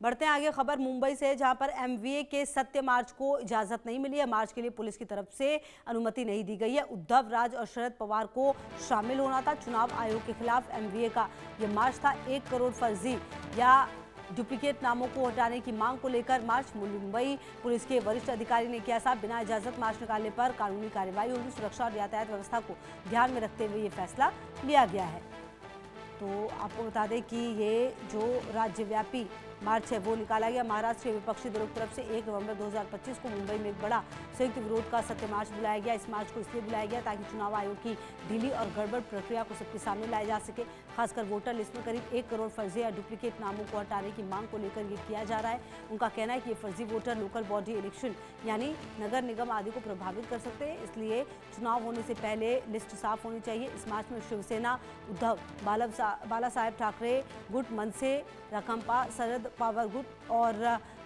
बढ़ते हैं आगे, खबर मुंबई से, जहां पर एमवीए के सत्य मार्च को इजाजत नहीं मिली है। मार्च के लिए पुलिस की तरफ से अनुमति नहीं दी गई है। उद्धव, राज और शरद पवार को शामिल होना था। चुनाव आयोग के खिलाफ एमवीए का ये मार्च था। 1 करोड़ फर्जी या डुप्लीकेट नामों को हटाने की मांग को लेकर मार्च। मुंबई पुलिस के वरिष्ठ अधिकारी ने किया साफ, बिना इजाजत मार्च निकालने पर कानूनी कार्रवाई होगी। सुरक्षा और यातायात व्यवस्था को ध्यान में रखते हुए ये फैसला लिया गया है। तो आपको बता दें कि ये जो राज्यव्यापी मार्च है वो निकाला गया। महाराष्ट्र के विपक्षी दलों की तरफ से 1 नवंबर 2025 को मुंबई में एक बड़ा संयुक्त विरोध का सत्य मार्च बुलाया गया। इस मार्च को इसलिए बुलाया गया ताकि चुनाव आयोग की ढीली और गड़बड़ प्रक्रिया को सबके सामने लाया जा सके। खासकर वोटर लिस्ट में करीब 1 करोड़ फर्जी या डुप्लीकेट नामों को हटाने की मांग को लेकर ये किया जा रहा है। उनका कहना है कि ये फर्जी वोटर लोकल बॉडी इलेक्शन यानी नगर निगम आदि को प्रभावित कर सकते हैं, इसलिए चुनाव होने से पहले लिस्ट साफ होनी चाहिए। इस मार्च में शिवसेना, उद्धव, बाला साहेब ठाकरे गुट, मनसे, राकांपा, शरद पवार गुट और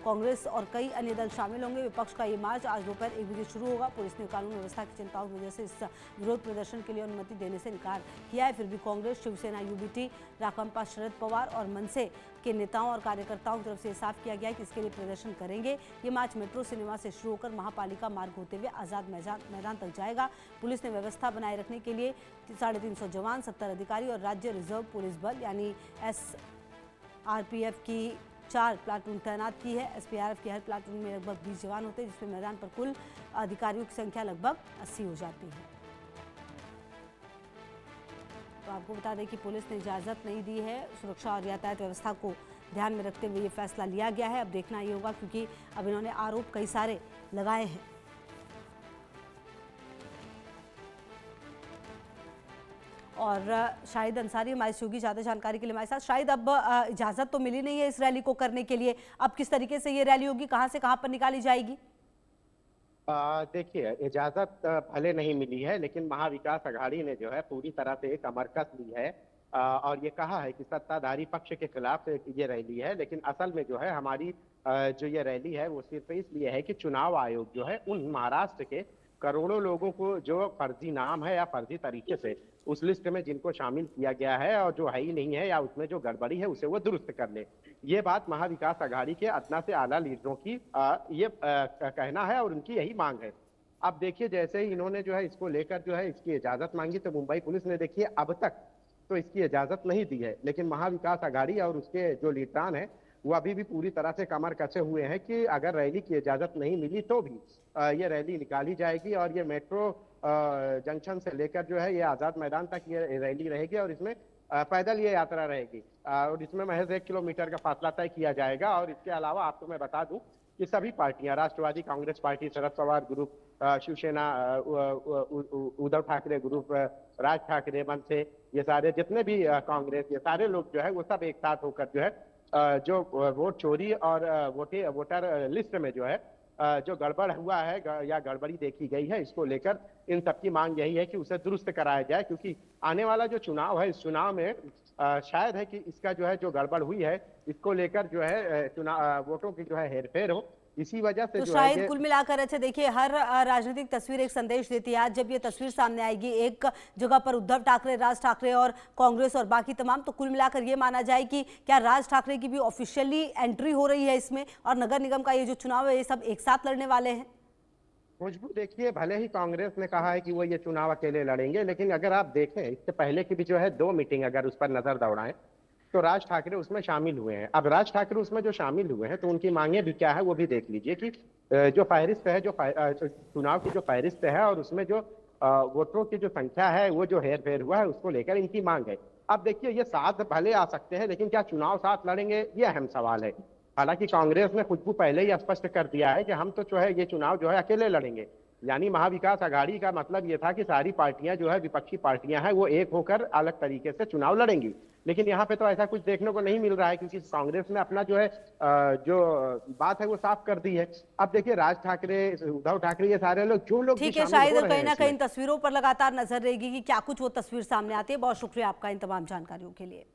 कांग्रेस और कई अन्य दल शामिल होंगे। विपक्ष का ये मार्च आज दोपहर 1 बजे शुरू होगा। पुलिस ने कानून व्यवस्था की चिंताओं की वजह से इस विरोध प्रदर्शन के लिए अनुमति देने से इनकार किया है। फिर भी कांग्रेस, शिवसेना, यूबीटी, राकांपा, शरद पवार और मनसे के नेताओं और कार्यकर्ताओं की तरफ से साफ किया गया है कि इसके लिए प्रदर्शन करेंगे। ये मार्च मेट्रो सिनेमा से शुरू होकर महापालिका मार्ग होते हुए आज़ाद मैदान तक जाएगा। पुलिस ने व्यवस्था बनाए रखने के लिए 350 जवान, 70 अधिकारी और राज्य रिजर्व पुलिस बल यानी SRPF की 4 प्लाटून तैनात की है। SPRF की हर प्लाटून में लगभग 20 जवान होते हैं, जिसमें मैदान पर कुल अधिकारियों की संख्या लगभग 80 हो जाती है। तो आपको बता दें कि पुलिस ने इजाज़त नहीं दी है। सुरक्षा और यातायात व्यवस्था को ध्यान में रखते हुए ये फैसला लिया गया है। अब देखना ये होगा, क्योंकि अब इन्होंने आरोप कई सारे लगाए हैं। और शाहिद अंसारी हमारे सहयोगी ज़्यादा जानकारी के लिए हमारे साथ। शाहिद, अब इजाज़त तो मिली नहीं है इस रैली को करने के लिए, अब किस तरीके से ये रैली होगी, कहाँ से कहाँ पर निकाली जाएगी? देखिए, इजाजत भले नहीं मिली है, लेकिन महाविकास अघाड़ी ने जो है पूरी तरह से एक अमरकस ली है और ये कहा है कि सत्ताधारी पक्ष के खिलाफ ये रैली है। लेकिन असल में जो है हमारी जो ये रैली है वो सिर्फ इसलिए है कि चुनाव आयोग जो है उन महाराष्ट्र के करोड़ों लोगों को जो फर्जी नाम है या फर्जी तरीके से उस लिस्ट में जिनको शामिल किया गया है और जो है ही नहीं है या उसमें जो गड़बड़ी है उसे वो दुरुस्त कर ले। ये बात महाविकास अघाड़ी के अदना से आला लीडरों की कहना है और उनकी यही मांग है। अब देखिए, जैसे ही इन्होंने जो है इसको लेकर जो है इसकी इजाजत मांगी, तो मुंबई पुलिस ने देखिए अब तक तो इसकी इजाजत नहीं दी है। लेकिन महाविकास अघाड़ी और उसके जो लीडरान है वो अभी भी पूरी तरह से कमर कसे हुए हैं कि अगर रैली की इजाजत नहीं मिली तो भी ये रैली निकाली जाएगी और ये मेट्रो जंक्शन से लेकर जो है ये आजाद मैदान तक ये रैली रहेगी और इसमें पैदल ये यात्रा रहेगी और इसमें महज 1 किलोमीटर का फासला तय किया जाएगा। और इसके अलावा आपको मैं बता दूं कि सभी पार्टियां, राष्ट्रवादी Congress party, Sharad Pawar group, Shiv Sena, Uddhav Thackeray group, Raj Thackeray, मनसे, ये सारे जितने भी कांग्रेस, ये सारे लोग जो है वो सब एक साथ होकर जो है जो वोट चोरी और वोटर लिस्ट में जो है जो गड़बड़ हुआ है या गड़बड़ी देखी गई है, इसको लेकर इन सबकी मांग यही है कि उसे दुरुस्त कराया जाए। क्योंकि आने वाला जो चुनाव है, इस चुनाव में शायद है कि इसका जो है जो गड़बड़ हुई है इसको लेकर जो है चुनाव वोटों की जो है हेरफेर हो, इसी वजह से तो जो शायद है कुल मिलाकर, अच्छा देखिए, हर राजनीतिक तस्वीर एक संदेश देती है। आज जब ये तस्वीर सामने आएगी एक जगह पर उद्धव ठाकरे, राज ठाकरे और कांग्रेस और बाकी तमाम, तो कुल मिलाकर ये माना जाए कि क्या राज ठाकरे की भी ऑफिशियली एंट्री हो रही है इसमें और नगर निगम का ये जो चुनाव है ये सब एक साथ लड़ने वाले हैं? खुशबू, देखिए, भले ही कांग्रेस ने कहा है कि वो ये चुनाव अकेले लड़ेंगे, लेकिन अगर आप देखें इससे पहले की भी जो है 2 मीटिंग अगर उस पर नजर दौड़ाएं तो राज ठाकरे उसमें शामिल हुए हैं। अब राज ठाकरे उसमें जो शामिल हुए हैं तो उनकी मांगे भी क्या है वो भी देख लीजिए कि जो फहरिस्त है, जो चुनाव की जो फहरिस्त है और उसमें जो वोटरों की जो संख्या है वो जो हेर फेर हुआ है उसको लेकर इनकी मांग है। अब देखिए, ये साथ भले आ सकते हैं, लेकिन क्या चुनाव साथ लड़ेंगे, ये अहम सवाल है। हालांकि कांग्रेस ने खुद को पहले ही स्पष्ट कर दिया है कि हम तो जो है ये चुनाव जो है अकेले लड़ेंगे। यानी महाविकास अघाड़ी का मतलब ये था कि सारी पार्टियां जो है विपक्षी पार्टियां हैं वो एक होकर अलग तरीके से चुनाव लड़ेंगी। लेकिन यहाँ पे तो ऐसा कुछ देखने को नहीं मिल रहा है, क्योंकि कांग्रेस ने अपना जो है जो बात है वो साफ कर दी है। अब देखिए, राज ठाकरे, उद्धव ठाकरे, ये सारे लोग जो लोग ठीक है शायद, कहीं ना कहीं तस्वीरों पर लगातार नजर रहेगी कि क्या कुछ वो तस्वीर सामने आती है। बहुत शुक्रिया आपका इन तमाम जानकारियों के लिए।